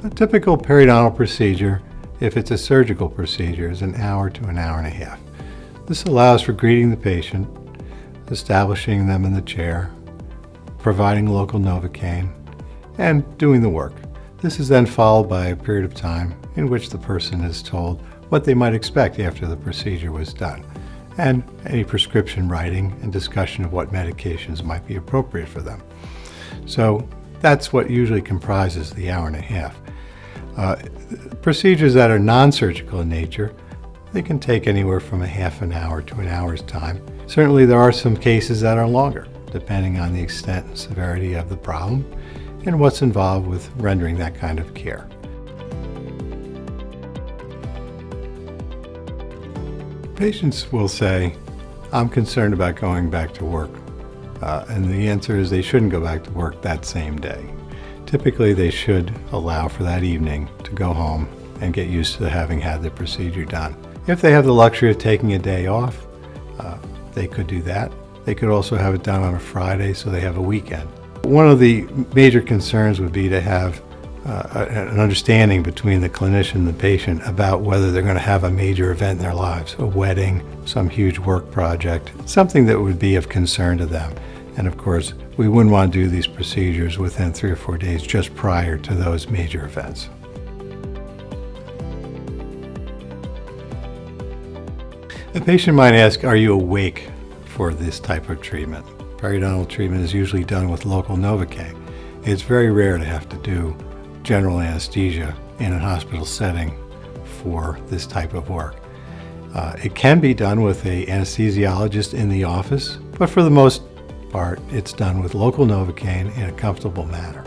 A typical periodontal procedure, if it's a surgical procedure, is an hour to an hour and a half. This allows for greeting the patient, establishing them in the chair, providing local Novocaine, and doing the work. This is then followed by a period of time in which the person is told what they might expect after the procedure was done, and any prescription writing and discussion of what medications might be appropriate for them. So that's what usually comprises the hour and a half. Procedures that are non-surgical in nature, they can take anywhere from a half an hour to an hour's time. Certainly there are some cases that are longer, depending on the extent and severity of the problem and what's involved with rendering that kind of care. Patients will say, I'm concerned about going back to work. And the answer is they shouldn't go back to work that same day. Typically, they should allow for that evening to go home and get used to having had the procedure done. If they have the luxury of taking a day off, they could do that. They could also have it done on a Friday, so they have a weekend. One of the major concerns would be to have an understanding between the clinician and the patient about whether they're going to have a major event in their lives, a wedding, some huge work project, something that would be of concern to them. And of course, we wouldn't want to do these procedures within 3 or 4 days just prior to those major events. A patient might ask, are you awake for this type of treatment? Periodontal treatment is usually done with local Novocaine. It's very rare to have to do general anesthesia in a hospital setting for this type of work. It can be done with an anesthesiologist in the office, but for the most part, it's done with local Novocaine in a comfortable manner.